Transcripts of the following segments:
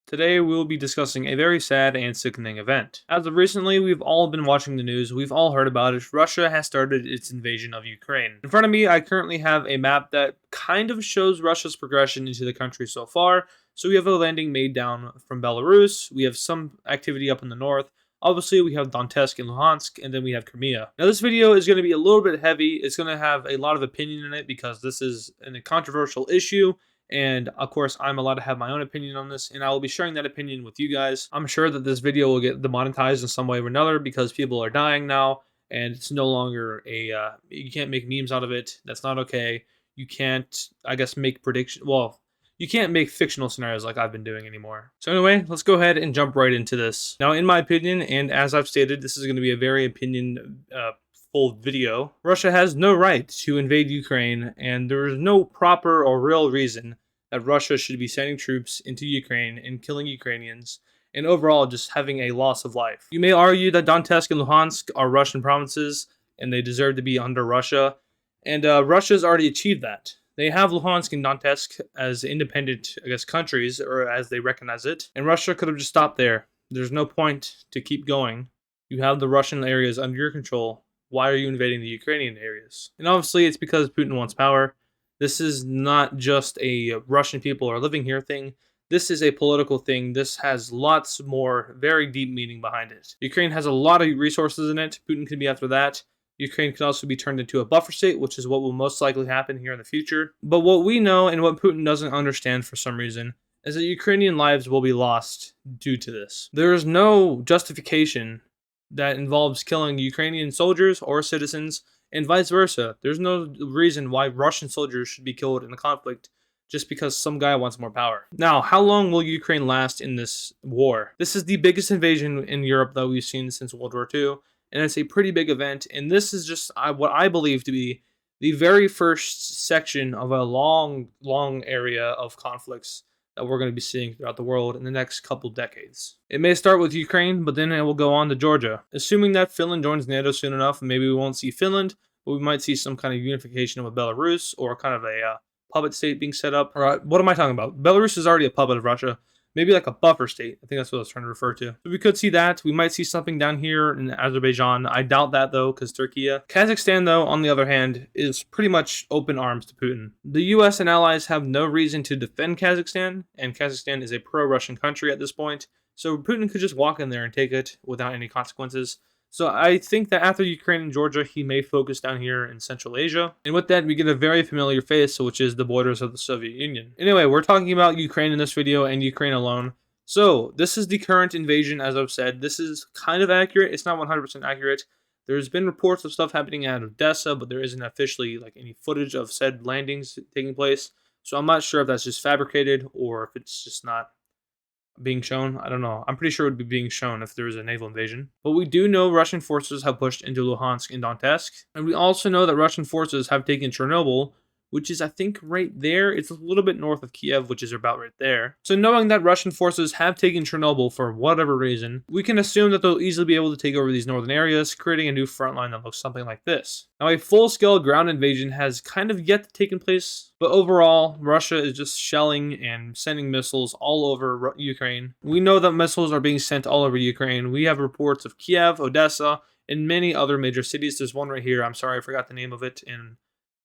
Today we will be discussing a very sad and sickening event. As of recently, we've all been watching the news, we've all heard about it. Russia has started its invasion of Ukraine. In front of me, I currently have a map that kind of shows Russia's progression into the country so far. So we have a landing made down from Belarus, we have some activity up in the north. Obviously, we have Donetsk and Luhansk, and then we have Crimea. Now, this video is going to be a little bit heavy. It's going to have a lot of opinion in it because this is a controversial issue. And of course, I'm allowed to have my own opinion on this, and I will be sharing that opinion with you guys. I'm sure that this video will get demonetized in some way or another because people are dying now, and it's no longer you can't make memes out of it. That's not okay. You can't, I guess, make prediction. Well, you can't make fictional scenarios like I've been doing anymore. So anyway, let's go ahead and jump right into this. Now, in my opinion, and as I've stated, this is going to be a very opinion full video. Russia has no right to invade Ukraine, and there is no proper or real reason that Russia should be sending troops into Ukraine and killing Ukrainians, and overall just having a loss of life. You may argue that Donetsk and Luhansk are Russian provinces, and they deserve to be under Russia, and Russia's already achieved that. They have Luhansk and Donetsk as independent, I guess, countries, or as they recognize it, and Russia could have just stopped there. There's no point to keep going. You have the Russian areas under your control. Why are you invading the Ukrainian areas? And obviously, it's because Putin wants power. This is not just a Russian people are living here thing. This is a political thing. This has lots more very deep meaning behind it. Ukraine has a lot of resources in it. Putin could be after that. Ukraine could also be turned into a buffer state, which is what will most likely happen here in the future. But what we know and what Putin doesn't understand for some reason is that Ukrainian lives will be lost due to this. There is no justification that involves killing Ukrainian soldiers or citizens, and vice versa. There's no reason why Russian soldiers should be killed in a conflict just because some guy wants more power. Now, how long will Ukraine last in this war? This is the biggest invasion in Europe that we've seen since World War II, and it's a pretty big event, and this is just what I believe to be the very first section of a long area of conflicts that we're going to be seeing throughout the world in the next couple decades. It may start with Ukraine, but then it will go on to Georgia. Assuming that Finland joins NATO soon enough, maybe we won't see Finland, but we might see some kind of unification of Belarus or kind of a puppet state being set up. Or what am I talking about? Belarus is already a puppet of Russia. Maybe like a buffer state. I think that's what I was trying to refer to. So we could see that. We might see something down here in Azerbaijan. I doubt that though, because Turkey. Kazakhstan though, on the other hand, is pretty much open arms to Putin. The US and allies have no reason to defend Kazakhstan, and Kazakhstan is a pro-Russian country at this point. So Putin could just walk in there and take it without any consequences. So I think that after Ukraine and Georgia, he may focus down here in Central Asia. And with that, we get a very familiar face, which is the borders of the Soviet Union. Anyway, we're talking about Ukraine in this video and Ukraine alone. So this is the current invasion, as I've said. This is kind of accurate. It's not 100% accurate. There's been reports of stuff happening out of Odessa, but there isn't officially like any footage of said landings taking place. So I'm not sure if that's just fabricated or if it's just not being shown. I don't know. I'm pretty sure it would be being shown if there was a naval invasion. But we do know Russian forces have pushed into Luhansk and Donetsk. And we also know that Russian forces have taken Chernobyl, which is, I think, right there. It's a little bit north of Kiev, which is about right there. So knowing that Russian forces have taken Chernobyl for whatever reason, we can assume that they'll easily be able to take over these northern areas, creating a new front line that looks something like this. Now, a full-scale ground invasion has kind of yet to take place, but overall, Russia is just shelling and sending missiles all over Ukraine. We know that missiles are being sent all over Ukraine. We have reports of Kiev, Odessa, and many other major cities. There's one right here. I'm sorry, I forgot the name of it, and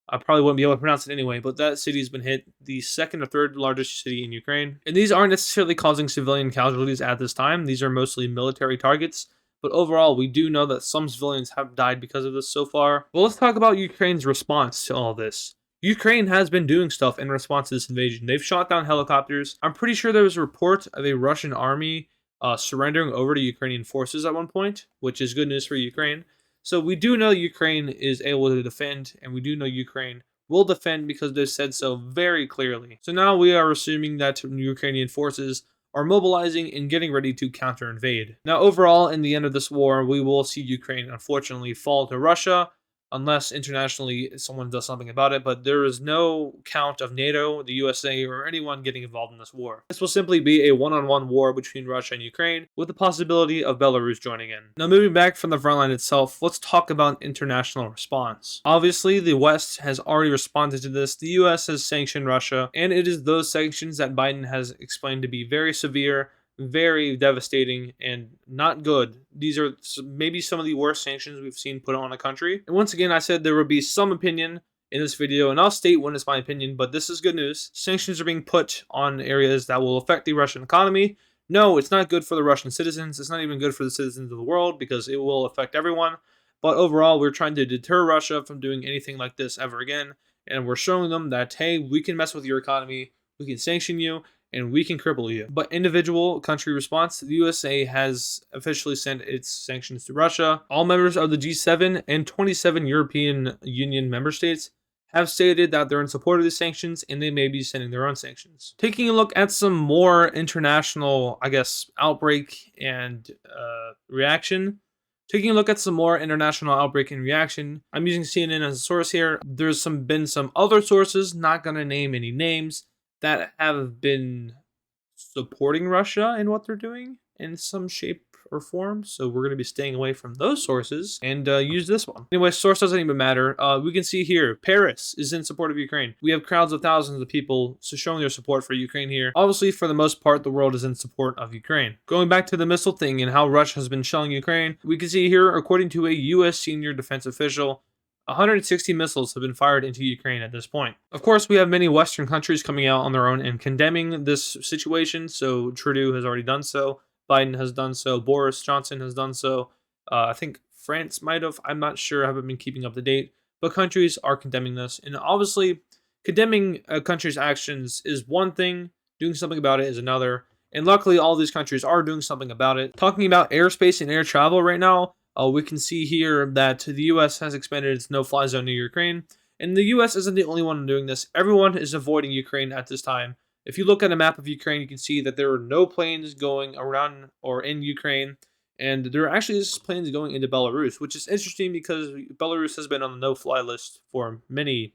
I probably wouldn't be able to pronounce it anyway, but that city's been hit, the second or third largest city in Ukraine. And these aren't necessarily causing civilian casualties at this time. These are mostly military targets. But overall, we do know that some civilians have died because of this so far. Well, let's talk about Ukraine's response to all this. Ukraine has been doing stuff in response to this invasion. They've shot down helicopters. I'm pretty sure there was a report of a Russian army surrendering over to Ukrainian forces at one point, which is good news for Ukraine. So we do know Ukraine is able to defend, and we do know Ukraine will defend because they've said so very clearly. So now we are assuming that Ukrainian forces are mobilizing and getting ready to counter-invade. Now overall, in the end of this war, we will see Ukraine unfortunately fall to Russia. unless internationally someone does something about it, but there is no count of NATO, the USA, or anyone getting involved in this war. This will simply be a one-on-one war between Russia and Ukraine, with the possibility of Belarus joining in. Now, moving back from the front line itself, let's talk about international response. Obviously, the West has already responded to this. The US has sanctioned Russia, and it is those sanctions that Biden has explained to be very severe, very devastating, and not good. These are maybe some of the worst sanctions we've seen put on a country. And once again, I said there would be some opinion in this video, and I'll state when it's my opinion, but this is good news. Sanctions are being put on areas that will affect the Russian economy. No, it's not good for the Russian citizens. It's not even good for the citizens of the world because it will affect everyone. But overall, we're trying to deter Russia from doing anything like this ever again. And we're showing them that, hey, we can mess with your economy, we can sanction you, and we can cripple you. But individual country response, the USA has officially sent its sanctions to Russia. All members of the G7 and 27 European Union member states have stated that they're in support of these sanctions, and they may be sending their own sanctions. Taking a look at some more international, outbreak and reaction. Taking a look at some more international outbreak and reaction, I'm using CNN as a source here. There's been some other sources, not going to name any names, that have been supporting Russia in what they're doing in some shape or form. So we're going to be staying away from those sources and use this one. Anyway, source doesn't even matter. We can see here, Paris is in support of Ukraine. We have crowds of thousands of people showing their support for Ukraine here. Obviously, for the most part, the world is in support of Ukraine. Going back to the missile thing and how Russia has been shelling Ukraine, we can see here, according to a U.S. senior defense official, 160 missiles have been fired into Ukraine at this point. Of course, we have many Western countries coming out on their own and condemning this situation. So Trudeau has already done so. Biden has done so. Boris Johnson has done so. I think France might have. I'm not sure. I haven't been keeping up to date. But countries are condemning this. And obviously, condemning a country's actions is one thing. Doing something about it is another. And luckily, all these countries are doing something about it. Talking about airspace and air travel right now, we can see here that the U.S. has expanded its no-fly zone near Ukraine, and the U.S. isn't the only one doing this. Everyone is avoiding Ukraine at this time. If you look at a map of Ukraine, you can see that there are no planes going around or in Ukraine, and there are actually just planes going into Belarus, which is interesting because Belarus has been on the no-fly list for many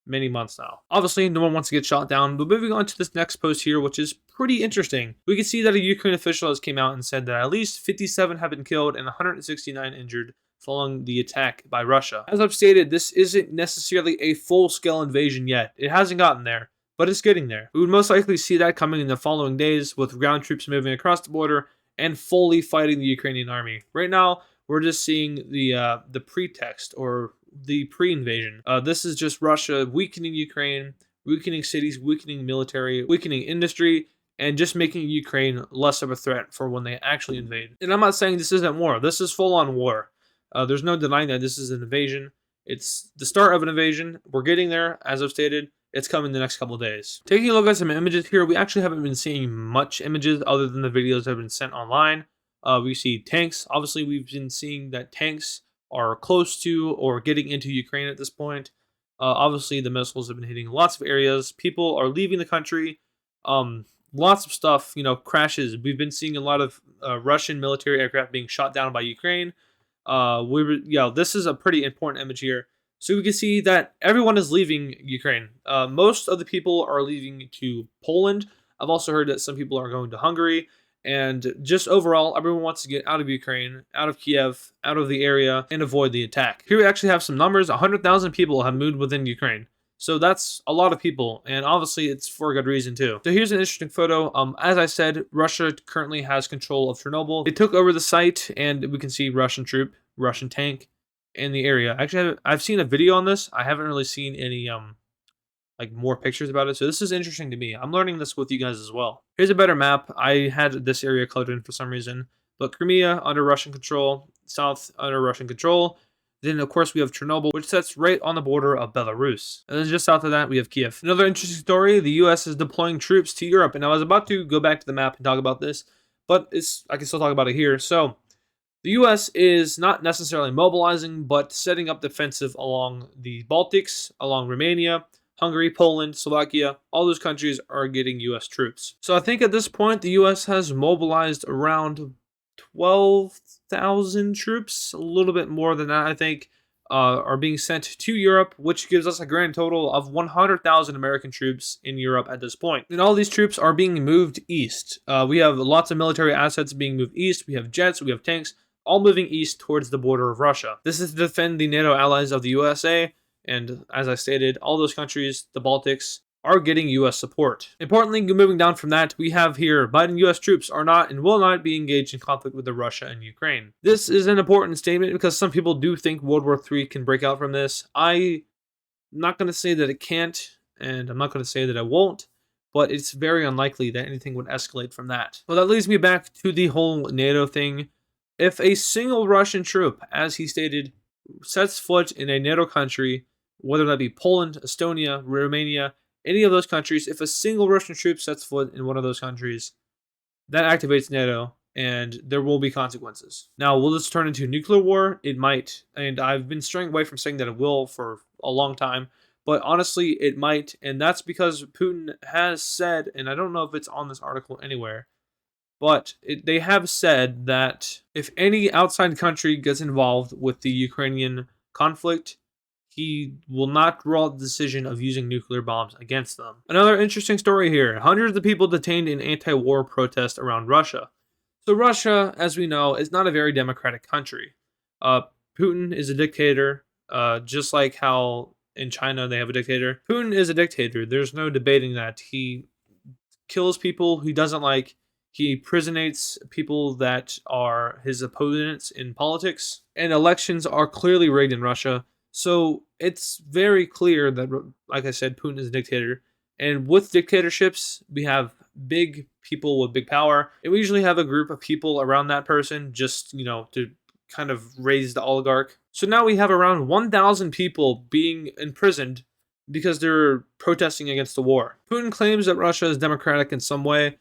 months now. Obviously, no one wants to get shot down, but moving on to this next post here, which is pretty interesting. We can see that a Ukraine official has came out and said that at least 57 have been killed and 169 injured following the attack by Russia. As I've stated, this isn't necessarily a full-scale invasion yet. It hasn't gotten there, but it's getting there. We would most likely see that coming in the following days with ground troops moving across the border and fully fighting the Ukrainian army. Right now, we're just seeing the pretext or the pre-invasion. This is just Russia weakening Ukraine, weakening cities, weakening military, weakening industry, and just making Ukraine less of a threat for when they actually invade. And I'm not saying this isn't war. This is full-on war. There's no denying that this is an invasion. It's the start of an invasion. We're getting there, as I've stated. It's coming the next couple of days. Taking a look at some images here, we actually haven't been seeing much images other than the videos that have been sent online. We see tanks. Obviously, we've been seeing that tanks are close to or getting into Ukraine at this point. Obviously, the missiles have been hitting lots of areas. People are leaving the country. Lots of stuff, crashes. We've been seeing a lot of Russian military aircraft being shot down by Ukraine. This is a pretty important image here. So we can see that everyone is leaving Ukraine. Most of the people are leaving to Poland. I've also heard that some people are going to Hungary. And just overall, everyone wants to get out of Ukraine, out of Kiev, out of the area, and avoid the attack. Here we actually have some numbers. 100,000 people have moved within Ukraine. So that's a lot of people, and obviously it's for a good reason too. So here's an interesting photo. As I said, Russia currently has control of Chernobyl. They took over the site, and we can see Russian troop, Russian tank in the area. Actually, I've seen a video on this. I haven't really seen any more pictures about it. So this is interesting to me. I'm learning this with you guys as well. Here's a better map. I had this area colored in for some reason, but Crimea under Russian control, south under Russian control. Then, of course, we have Chernobyl, which sits right on the border of Belarus. And then just south of that, we have Kiev. Another interesting story, the U.S. is deploying troops to Europe. And I was about to go back to the map and talk about this, but I can still talk about it here. So the U.S. is not necessarily mobilizing, but setting up defensive along the Baltics, along Romania, Hungary, Poland, Slovakia. All those countries are getting U.S. troops. So I think at this point, the U.S. has mobilized around 12,000 troops, a little bit more than that, I think. are being sent to Europe, which gives us a grand total of 100,000 American troops in Europe at this point. And all these troops are being moved east. We have lots of military assets being moved east. We have jets, we have tanks, all moving east towards the border of Russia. This is to defend the NATO allies of the USA, and as I stated, all those countries, the Baltics, are getting U.S. support. Importantly, moving down from that, we have here Biden U.S. troops are not and will not be engaged in conflict with Russia and Ukraine. This is an important statement because some people do think World War III can break out from this. I'm not going to say that it can't, and I'm not going to say that it won't, but it's very unlikely that anything would escalate from that. Well, that leads me back to the whole NATO thing. If a single Russian troop, as he stated, sets foot in a NATO country, whether that be Poland, Estonia, Romania, any of those countries, if a single Russian troop sets foot in one of those countries, that activates NATO, and there will be consequences. Now, will this turn into nuclear war? It might, and I've been straying away from saying that it will for a long time, but honestly, it might, and that's because Putin has said, and I don't know if it's on this article anywhere, but they have said that if any outside country gets involved with the Ukrainian conflict, he will not rule out the decision of using nuclear bombs against them. Another interesting story here. Hundreds of people detained in anti-war protests around Russia. So Russia, as we know, is not a very democratic country. Putin is a dictator, just like how in China they have a dictator. Putin is a dictator. There's no debating that. He kills people he doesn't like. He imprisonates people that are his opponents in politics. And elections are clearly rigged in Russia. So it's very clear that, like I said, Putin is a dictator. And with dictatorships, we have big people with big power. And we usually have a group of people around that person just, to kind of raise the oligarch. So now we have around 1,000 people being imprisoned because they're protesting against the war. Putin claims that Russia is democratic in some way.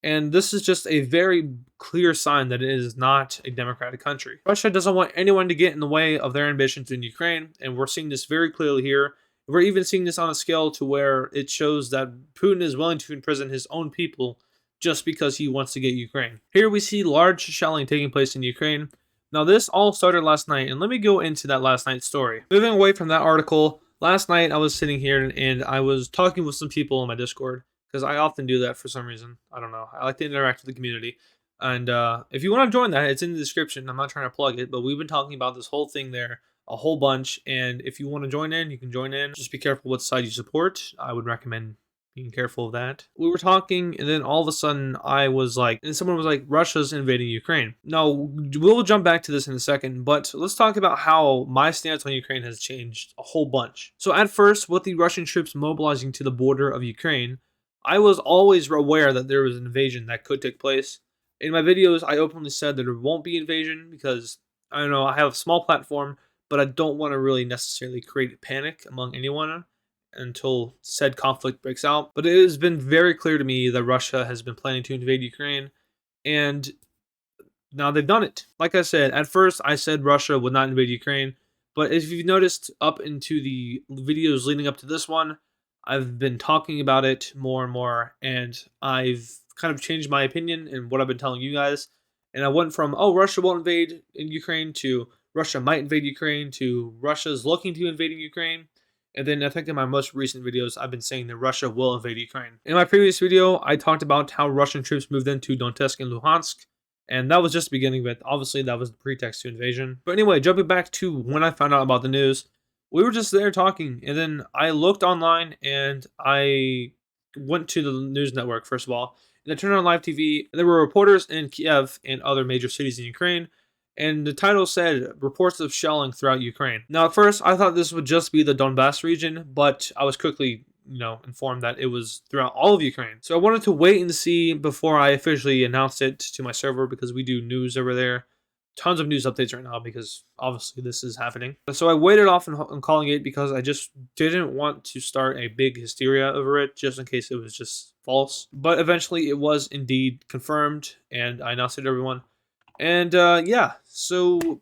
And this is just a very clear sign that it is not a democratic country. Russia doesn't want anyone to get in the way of their ambitions in Ukraine, and we're seeing this very clearly here. We're even seeing this on a scale to where it shows that Putin is willing to imprison his own people just because he wants to get Ukraine. Here we see large shelling taking place in Ukraine. Now this all started last night, and let me go into that last night's story. Moving away from that article, last night I was sitting here and I was talking with some people on my Discord, because I often do that for some reason. I don't know. I like to interact with the community. And if you want to join that, it's in the description. I'm not trying to plug it, but we've been talking about this whole thing there a whole bunch. And if you want to join in, you can join in. Just be careful what side you support. I would recommend being careful of that. We were talking, and then all of a sudden I was like, and someone was like, Russia's invading Ukraine. Now, we'll jump back to this in a second, but let's talk about how my stance on Ukraine has changed a whole bunch. So at first, with the Russian troops mobilizing to the border of Ukraine, I was always aware that there was an invasion that could take place. In my videos, I openly said that there won't be invasion because, I don't know, I have a small platform, but I don't want to really necessarily create panic among anyone until said conflict breaks out. But it has been very clear to me that Russia has been planning to invade Ukraine, and now they've done it. Like I said, at first I said Russia would not invade Ukraine, but if you've noticed up into the videos leading up to this one, I've been talking about it more and more, and I've kind of changed my opinion in what I've been telling you guys. And I went from, oh, Russia won't invade in Ukraine, to Russia might invade Ukraine, to Russia's looking to invading Ukraine. And then I think in my most recent videos, I've been saying that Russia will invade Ukraine. In my previous video, I talked about how Russian troops moved into Donetsk and Luhansk, and that was just the beginning of it. Obviously, that was the pretext to invasion. But anyway, jumping back to when I found out about the news, we were just there talking, and then I looked online, and I went to the news network, first of all, and I turned on live TV, and there were reporters in Kiev and other major cities in Ukraine, and the title said, reports of shelling throughout Ukraine. Now, at first, I thought this would just be the Donbass region, but I was quickly, informed that it was throughout all of Ukraine. So I wanted to wait and see before I officially announced it to my server, because we do news over there. Tons of news updates right now because obviously this is happening. So I waited off on calling it because I just didn't want to start a big hysteria over it just in case it was just false. But eventually it was indeed confirmed, and I announced it to everyone. And yeah, so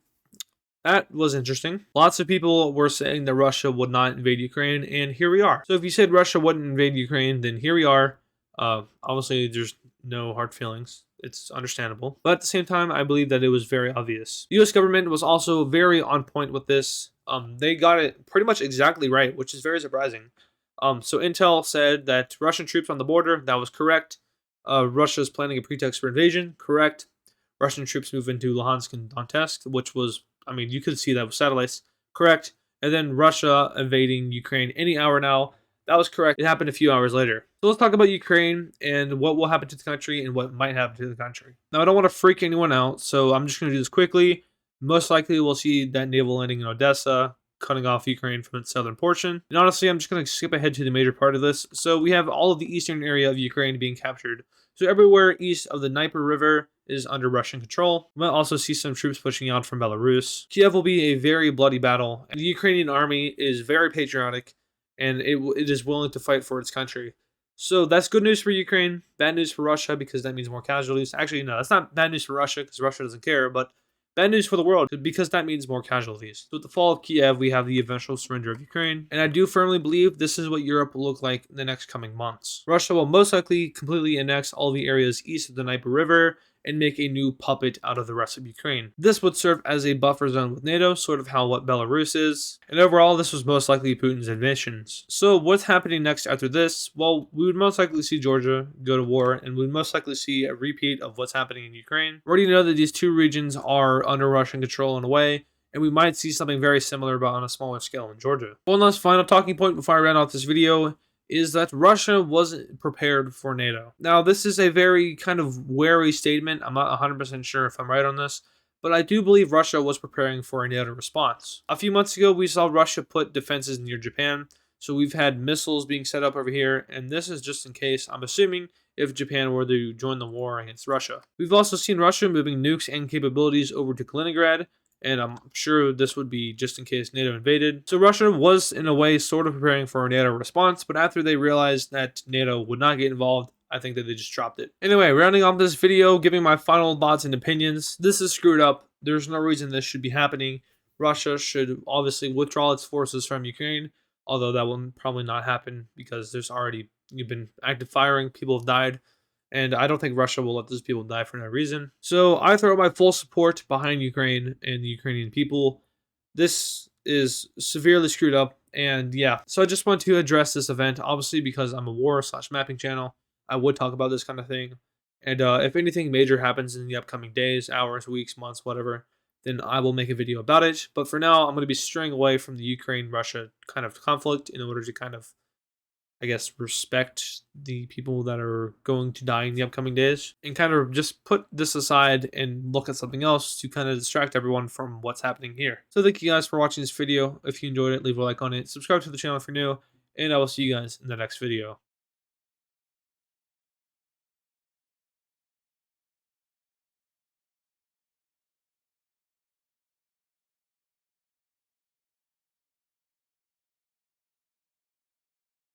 that was interesting. Lots of people were saying that Russia would not invade Ukraine, and here we are. So if you said Russia wouldn't invade Ukraine, then here we are. Obviously there's no hard feelings. It's understandable. But at the same time, I believe that it was very obvious. The US government was also very on point with this. They got it pretty much exactly right, which is very surprising. So Intel said that Russian troops on the border, that was correct. Russia is planning a pretext for invasion, correct. Russian troops move into Luhansk and Donetsk, which was, I mean, you could see that with satellites, correct. And then Russia invading Ukraine any hour now, that was correct. It happened a few hours later. So let's talk about Ukraine and what will happen to the country and what might happen to the country. Now, I don't want to freak anyone out, so I'm just going to do this quickly. Most likely, we'll see that naval landing in Odessa, cutting off Ukraine from its southern portion. And honestly, I'm just going to skip ahead to the major part of this. So we have all of the eastern area of Ukraine being captured. So everywhere east of the Dnieper River is under Russian control. We might also see some troops pushing out from Belarus. Kiev will be a very bloody battle, and the Ukrainian army is very patriotic, and it is willing to fight for its country. So that's good news for Ukraine, bad news for Russia because that means more casualties. Actually, no, that's not bad news for Russia because Russia doesn't care, but bad news for the world because that means more casualties. So with the fall of Kiev, we have the eventual surrender of Ukraine, and I do firmly believe this is what Europe will look like in the next coming months. Russia will most likely completely annex all the areas east of the Dnieper River and make a new puppet out of the rest of Ukraine. This would serve as a buffer zone with NATO, sort of how what Belarus is. And overall, this was most likely Putin's ambitions. So what's happening next after this? Well, we would most likely see Georgia go to war, and we would most likely see a repeat of what's happening in Ukraine. We already know that these two regions are under Russian control in a way, and we might see something very similar but on a smaller scale in Georgia. One last final talking point before I round off this video is that Russia wasn't prepared for NATO. Now, this is a very kind of wary statement. I'm not 100% sure if I'm right on this, but I do believe Russia was preparing for a NATO response. A few months ago, we saw Russia put defenses near Japan, so we've had missiles being set up over here, and this is just in case, I'm assuming, if Japan were to join the war against Russia. We've also seen Russia moving nukes and capabilities over to Kaliningrad, and I'm sure this would be just in case NATO invaded. So Russia was, in a way, sort of preparing for a NATO response, but after they realized that NATO would not get involved, I think that they just dropped it. Anyway, rounding off this video, giving my final thoughts and opinions, this is screwed up. There's no reason this should be happening. Russia should obviously withdraw its forces from Ukraine, although that will probably not happen because there's already been active firing, people have died. And I don't think Russia will let those people die for no reason. So I throw my full support behind Ukraine and the Ukrainian people. This is severely screwed up. And yeah, so I just want to address this event, obviously because I'm a war/mapping channel. I would talk about this kind of thing. And if anything major happens in the upcoming days, hours, weeks, months, whatever, then I will make a video about it. But for now, I'm going to be straying away from the Ukraine-Russia kind of conflict in order to kind of, I guess, respect the people that are going to die in the upcoming days and kind of just put this aside and look at something else to kind of distract everyone from what's happening here. So thank you guys for watching this video. If you enjoyed it, leave a like on it, subscribe to the channel if you're new, and I will see you guys in the next video.